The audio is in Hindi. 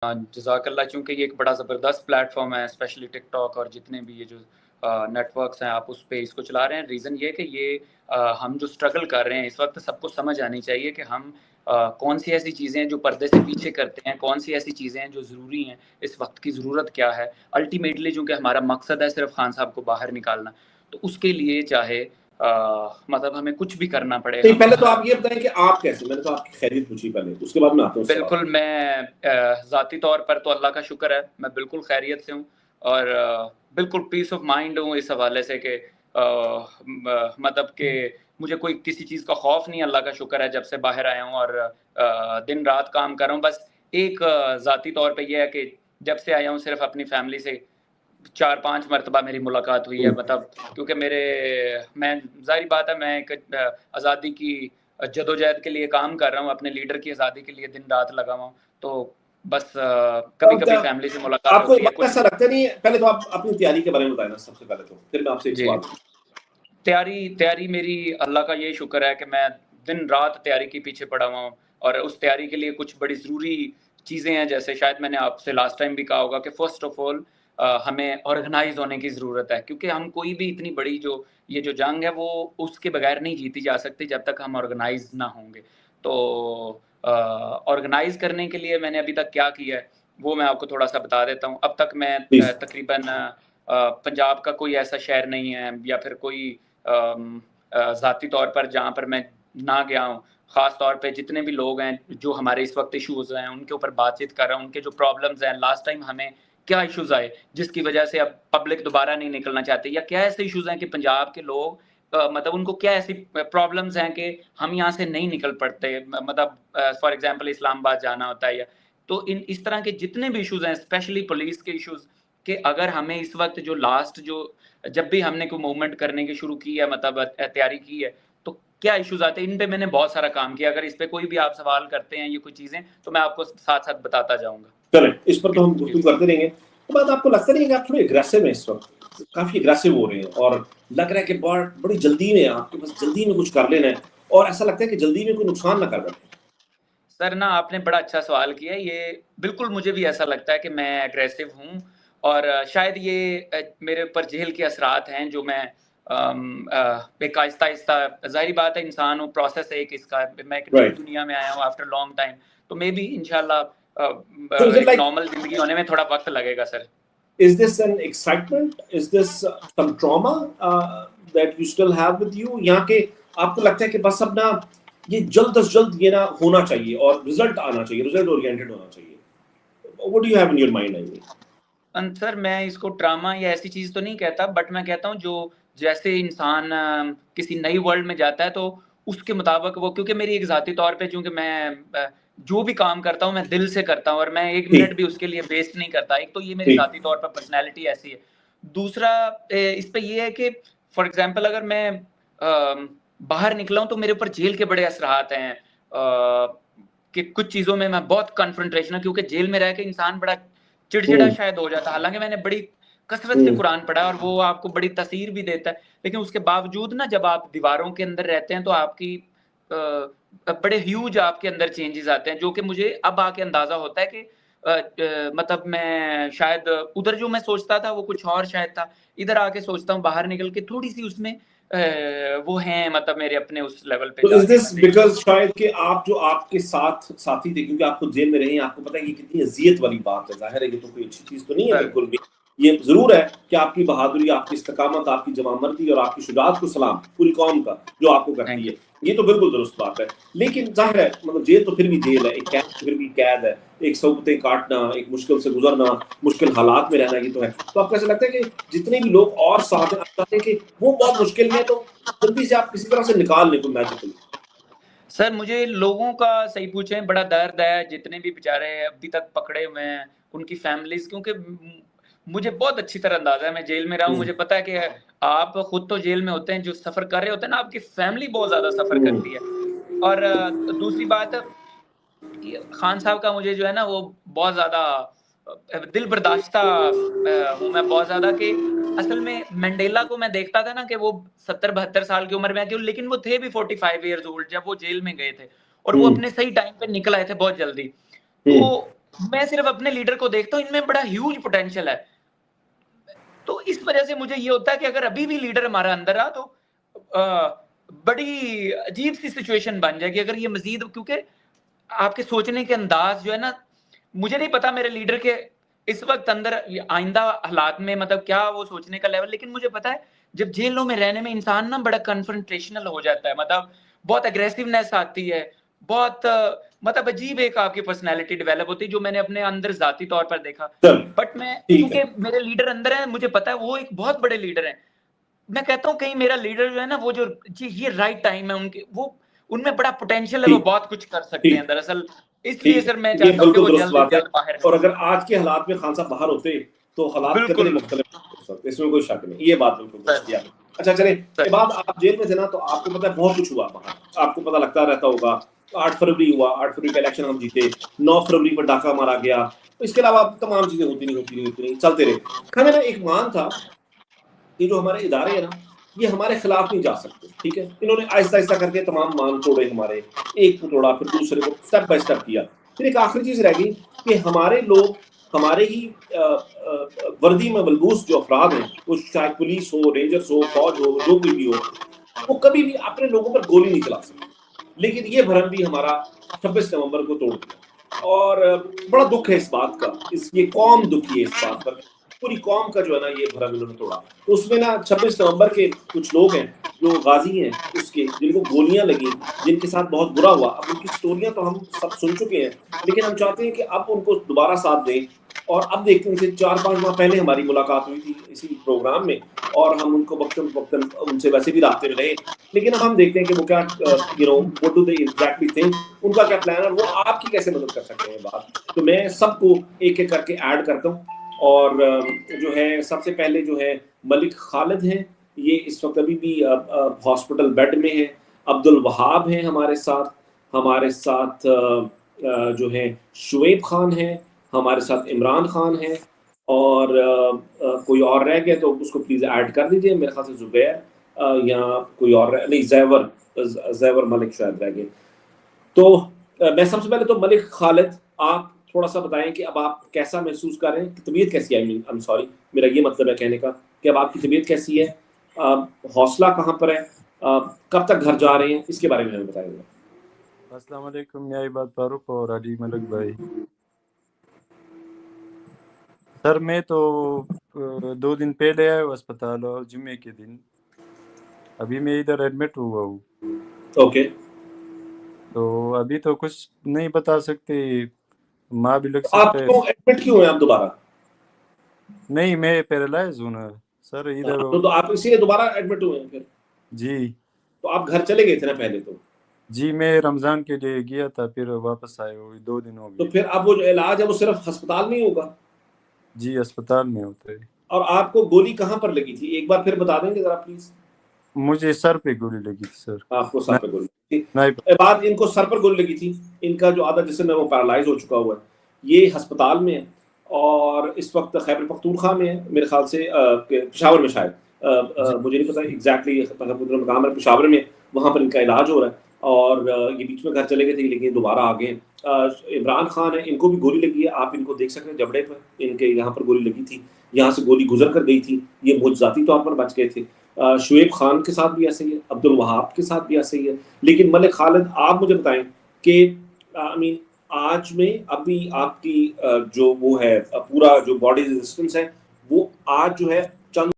जज़ाकल्लाह, चूँकि ये एक बड़ा ज़बरदस्त प्लेटफ़ॉर्म है, स्पेशली टिकटॉक और जितने भी ये जो नेटवर्क्स हैं, आप उस पे इसको चला रहे हैं। रीज़न ये है कि ये हम जो स्ट्रगल कर रहे हैं, इस वक़्त सबको समझ आनी चाहिए कि हम कौन-सी ऐसी चीज़ें हैं जो पर्दे से पीछे करते हैं, कौन-सी ऐसी चीज़ें हैं जो ज़रूरी हैं, इस वक़्त की ज़रूरत क्या है। अल्टीमेटली चूँकि हमारा मकसद है सिर्फ़ खान साहब को बाहर निकालना, तो उसके लिए चाहे मतलब हमें कुछ भी करना पड़े, नहीं, हम पहले तो आप ये बताएँ कि आप कैसे? मैंने तो आपकी खैरियत पूछी पहले, उसके बाद मैं आता हूँ उस सवाल बिल्कुल, मैं ज़ाती तौर पर तो अल्लाह का शुक्र है, मैं बिल्कुल खैरियत से हूँ और बिल्कुल पीस ऑफ माइंड हूँ इस हवाले से कि मतलब कि मुझे कोई किसी चीज़ का खौफ नहीं, अल्लाह का शुक्र है जब से बाहर आया हूँ और दिन-रात काम कर रहा हूँ। बस एक ज़ाती तौर पे ये है कि जब से आया हूँ सिर्फ़ अपनी फैमिली से 4-5 मर्तबा मेरी मुलाकात हुई है, मतलब क्योंकि मैं ज़ाहिर बात है, मैं एक आज़ादी की जदोजहद के लिए काम कर रहा हूँ, अपने लीडर की आज़ादी के लिए दिन-रात लगा हुआ हूँ। तो बस कभी-कभी तो फैमिली से मुलाकात आपको होती एक है, बात कुछ ऐसा लगता नहीं है, पहले तो आप अपनी तैयारी के बारे में बताएँ ना सबसे पहले तो, फिर मैं आपसे एक जी। सवाल तैयारी मेरी अल्लाह का ये शुक्र है कि मैं दिन-रात तैयारी के पीछे पड़ा हुआ हूँ और उस तैयारी के लिए कुछ बड़ी ज़रूरी चीज़ें हैं, जैसे शायद मैंने आपसे लास्ट टाइम भी कहा होगा कि फ़र्स्ट ऑफ़ ऑल हमें ऑर्गनाइज़ होने की ज़रूरत है, क्योंकि हम कोई भी इतनी बड़ी ये जो जंग है, वो उसके बगैर नहीं जीती जा सकती जब तक हम ऑर्गनाइज़ ना होंगे। तो ऑर्गनाइज़ करने के लिए मैंने अभी तक क्या किया है, वो मैं आपको थोड़ा-सा बता देता हूँ। अब तक मैं प्लीज़। तकरीबन पंजाब का कोई ऐसा शहर नहीं है या फिर कोई ज़ाती तौर पर जहाँ पर मैं ना गया हूँ। ख़ास तौर पे जितने भी लोग हैं, जो हमारे इस वक़्त इश्यूज़ हैं, उनके ऊपर बातचीत कर रहा हूँ, उनके जो प्रॉब्लम्स हैं, लास्ट टाइम हमें क्या इश्यूज़ आए, जिसकी वजह से अब पब्लिक दोबारा नहीं निकलना चाहती, या क्या ऐसे इश्यूज़ हैं कि पंजाब के लोग मतलब उनको क्या ऐसी प्रॉब्लम्स हैं कि हम यहाँ से नहीं निकल पड़ते। मतलब फॉर एग्ज़ाम्पल इस्लामाबाद जाना होता है, या तो इस तरह के जितने भी इश्यूज़ हैं, स्पेशली पुलिस के इश्यूज़, कि अगर हमें इस वक़्त जब भी हमने कोई मूवमेंट करने की शुरू की है, मतलब तैयारी की है, तो क्या इश्यूज़ आते हैं, इन पे मैंने बहुत सारा काम किया। अगर इस पे कोई भी आप सवाल करते हैं, ये कोई चीज़ें, तो मैं आपको साथ-साथ बताता जाऊँगा। चलें, इस पर तो हम जी। गुफ्तगू करते रहेंगे। तो बात आपको लगता नहीं है कि आप थोड़े एग्रेसिव हैं इस वक़्त? काफ़ी एग्रेसिव हो रहे हैं और लग रहा है कि बड़ी जल्दी में आपके पास जल्दी में कुछ कर लेना है और ऐसा लगता है कि जल्दी में कोई नुकसान ना कर बैठे। सर ना, आपने बड़ा अच्छा सवाल किया है। ये बिल्कुल मुझे भी ऐसा लगता है कि मैं एग्रेसिव हूँ और शायद ये मेरे ऊपर जेल के असरात हैं, जो मैं एक आहिस्ता-आहिस्ता, ज़ाहिर बात है, इंसान हूँ, प्रोसेस है एक इसका। मैं एक नई राइट। दुनिया में आया हूँ आफ्टर लॉन्ग टाइम, तो मेबी इंशाल्लाह So is it एक like, नॉर्मल ज़िंदगी होने में थोड़ा वक़्त लगेगा sir. is this an excitement? Is this some trauma that you still have with you? यहाँ के आपको लगता है कि बस अब ना ये जल्द से जल्द ये ना होना चाहिए और रिजल्ट आना चाहिए, रिजल्ट ओरिएंटेड होना चाहिए। What do you have in your mind, I mean? Sir, मैं इसको ट्रॉमा या ऐसी चीज़ तो नहीं कहता, बट मैं कहता हूँ जो जैसे इंसान किसी नई वर्ल्ड में जाता है, तो उसके मुताबिक वो, क्योंकि मेरी एक ज़ाती तौर पे, चूँकि मैं जो भी काम करता हूँ मैं दिल से करता हूँ और मैं 1 ठीक, मिनट भी उसके लिए वेस्ट नहीं करता। एक तो ये मेरी ठीक। ज़ाती तौर पर पर्सनैलिटी ऐसी है। दूसरा इस पे ये है कि फॉर एग्ज़ाम्पल अगर मैं बाहर निकला हूँ तो मेरे ऊपर जेल के बड़े असरात हैं, कि कुछ चीज़ों में मैं बहुत कन्फ्रंटेशनल, क्योंकि जेल में रह के इंसान बड़ा चिड़चिड़ा हुँ, शायद हो जाता है। हालाँकि मैंने बड़ी कसरत से हुँ। कुरान पढ़ा है और वो आपको बड़ी तासीर भी देता है। लेकिन उसके बावजूद ना, जब आप दीवारों के अंदर रहते हैं, तो आपकी बड़े ह्यूज आपके अंदर चेंजेज़ आते हैं, जो कि मुझे अब आके अंदाज़ा होता है कि मतलब मैं शायद उधर जो मैं सोचता था वो कुछ और शायद था। इधर आके सोचता हूँ, बाहर निकल के थोड़ी-सी उसमें वो हैं, मतलब मेरे अपने उस लेवल पे तो इज़ जाके दिस मैं देखता हूँ। बिकॉज़ शायद कि आप जो आपके साथ साथी थे क्योंकि आप खुद जेल में रहे हैं, आपको पता है कि कितनी अज़ियत वाली बात है। ज़ाहिर है ये तो कोई अच्छी चीज़ तो नहीं है सर बिल्कुल भी। ये ज़रूर है कि आपकी बहादुरी, आपकी इस्तिकामत, आपकी जवामर्दी और आपकी शुजाअत को सलाम, पूरी कौम का, जो आपको करती थैंक है। यू। ये तो बिल्कुल दुरुस्त बात है। लेकिन ज़ाहिर है मतलब जेल तो फिर भी जेल है, एक कैद तो फिर भी कैद है। एक सोबतें काटना, एक मुश्किल से गुज़रना, मुश्किल हालात में रहना, ये तो है। तो आपको ऐसा लगता है कि जितने भी लोग और साथ हैं, आप चाहते हैं कि वो बहुत मुश्किल में है तो जल्दी से आप किसी तरह से निकाल लें कोई मैजिकली? सर, मुझे लोगों का सही पूछें बड़ा दर्द है, जितने भी बेचारे अभी तक पकड़े हुए हैं, उनकी फैमिलीज़, क्योंकि मुझे बहुत अच्छी तरह अंदाज़ा है, मैं जेल में रहा हूँ, हुँ, मुझे पता है कि आप खुद तो जेल में होते हैं, जो सफ़र कर रहे होते हैं ना, आपकी फैमिली बहुत ज़्यादा सफ़र हुँ। करती है। और दूसरी बात, ये खान साहब का मुझे जो है ना, वो बहुत ज़्यादा दिल बर्दाश्ता हूँ मैं बहुत ज़्यादा, कि असल में मंडेला को मैं देखता था ना कि वो 70-72 साल की उम्र में क्यों, लेकिन वो थे भी 45 इयर्स ओल्ड जब वो जेल में गए थे और वो हुँ, अपने सही टाइम पे निकल आए थे बहुत जल्दी। तो हुँ। मैं सिर्फ अपने लीडर को देखता हूँ, इनमें बड़ा ह्यूज पोटेंशियल है। तो इस वजह से मुझे ये होता है कि अगर अभी भी लीडर हमारा अंदर आ तो बड़ी अजीब सी सिचुएशन बन जाएगी अगर ये मजीद, क्योंकि आपके सोचने के अंदाज जो है ना, मुझे नहीं पता मेरे लीडर के इस वक्त अंदर आइंदा हालात में मतलब क्या वो सोचने का लेवल, लेकिन मुझे पता है जब जेलों में रहने में इंसान ना बड़ा कन्फ्रंटेशनल हो जाता है, मतलब बहुत एग्रेसिवनेस आती है, बहुत मतलब अजीब एक आपकी पर्सनैलिटी डेवलप होती है, जो मैंने अपने अंदर जाती तौर पर देखा। बट मैं क्योंकि मेरे लीडर अंदर है, मुझे पता है वो एक बहुत बड़े लीडर हैं, मैं कहता हूँ कहीं मेरा लीडर जो है ना, वो जो ये राइट टाइम है उनके, वो उनमें बड़ा पोटेंशियल है, वो बहुत कुछ कर सकते हैं दरअसल। इसलिए सर मैं चाहता हूँ कि वो जल्द से जल्द बाहर। और अगर आज के हालात में खान साहब बाहर होते तो हालात कितने मुख्तलिफ हो सकते, इसमें कोई शक नहीं, ये बात बिल्कुल दुरुस्त किया। अच्छा चले, के बाद आप जेल में थे ना, तो आपको पता है बहुत कुछ हुआ बाहर, आपको पता लगता रहता होगा। 8 फरवरी हुआ, 8 फरवरी का इलेक्शन हम जीते, 9 फरवरी पर डाका मारा गया, तो इसके अलावा तमाम चीजें होती नहीं चलते रहे। मेरा एक मान था कि जो हमारे इदारे हैं ना, ये हमारे खिलाफ नहीं जा सकते, ठीक है। इन्होंने आहिस्ता आहिस्ता करके तमाम मान तोड़े हमारे, एक को तोड़ा फिर दूसरे को, स्टेप बाय स्टेप किया। फिर एक आखिरी चीज रह गई कि हमारे लोग, हमारे ही वर्दी में मलबूस जो अफराद हैं, वो चाहे पुलिस हो, रेंजर्स हो, फौज हो, जो कोई भी हो, वो कभी भी अपने लोगों पर गोली नहीं चला सकते। लेकिन ये भरम भी हमारा 26 नवंबर को तोड़ दिया, और बड़ा दुख है इस बात का, ये कौम दुखी है इस बात पर, पूरी कौम का जो है ना ये भरम इन्होंने तोड़ा। तो उसमें ना 26 नवंबर के कुछ लोग हैं जो गाजी हैं उसके, जिनको गोलियां लगी, जिनके साथ बहुत बुरा हुआ। अब उनकी स्टोरियां तो हम सब सुन चुके हैं, लेकिन हम चाहते हैं कि अब उनको दोबारा साथ दें। और अब देखते हैं, उनसे 4-5 माह पहले हमारी मुलाकात हुई थी इसी प्रोग्राम में, और हम उनको वक्तन उनसे वैसे भी रास्ते में रहे, लेकिन अब हम देखते हैं कि वो क्या what do they exactly think, उनका क्या प्लान है, वो आपकी कैसे मदद कर सकते हैं बात। तो मैं सबको एक एक करके ऐड करता हूँ, और जो है सबसे पहले जो है मलिक खालिद हैं, ये इस वक्त अभी भी हॉस्पिटल बेड में है। अब्दुल वहाब हैं हमारे साथ जो है शुएब खान है, हमारे साथ इमरान खान है, और कोई और रह गया तो उसको प्लीज ऐड कर दीजिए, मेरे ख्याल से जुबैर या कोई और नहीं, जैवर मलिक शायद रह गए। तो मैं सबसे पहले तो मलिक खालिद, आप थोड़ा सा बताएं कि अब आप कैसा महसूस कर रहे हैं, कि तबीयत कैसी है। आई एम सॉरी, मेरा ये मतलब है कहने का कि अब आपकी तबीयत कैसी है, हौसला कहाँ पर है, कब तक घर जा रहे हैं, इसके बारे में हमें बताइएगा। अस्सलाम वालेकुम न्यायबाद फारूक और अली मलिक भाई। सर मैं तो 2 दिन पहले आया हूँ अस्पताल, और जुम्मे के दिन अभी मैं इधर एडमिट हुआ हूँ। ओके, तो अभी तो कुछ नहीं बता सकते, माँ भी लग सकता है। आपको एडमिट क्यों है आप दोबारा? नहीं, मैं पैरालाइज हूँ ना सर इधर। तो आप इसीलिए दोबारा एडमिट हुए हैं फिर? जी। तो आप घर चले गए थे ना पहले तो? जी, मैं रमजान के लिए गया था, फिर वापस आए हुए 2 दिन हो गए। तो फिर अब वो जो इलाज है वो सिर्फ अस्पताल में ही होगा? जी, अस्पताल में होता है। और आपको गोली कहाँ पर लगी थी, एक बार फिर बता देंगे जरा प्लीज? मुझे सर पे गोली लगी थी सर। आपको सर पे गोली लगी नहीं, थी? बाद इनको सर पर गोली लगी थी, इनका जो आधा जिस्म है वो पैरालाइज हो चुका हुआ है, ये अस्पताल में है, और इस वक्त खैबर पख्तूनख्वा में है मेरे ख्याल से, पेशावर में शायद, मुझे नहीं पता एग्जैक्टली मकाम है पेशावर में, वहाँ पर इनका इलाज हो रहा है। और ये बीच में घर चले गए थे लेकिन दोबारा आ गए। इमरान खान है, इनको भी गोली लगी है, आप इनको देख सकते हैं जबड़े पर, इनके यहाँ पर गोली लगी थी, यहाँ से गोली गुजर कर गई थी, ये मुआवजाती तौर पर बच गए थे। शुएब खान के साथ भी ऐसे ही है, अब्दुल वहाब के साथ भी ऐसे ही है। लेकिन मलिक खालिद, आप मुझे बताएं कि आज में अभी आपकी जो वो है पूरा जो बॉडी रेजिस्टेंस है, वो आज जो है चंद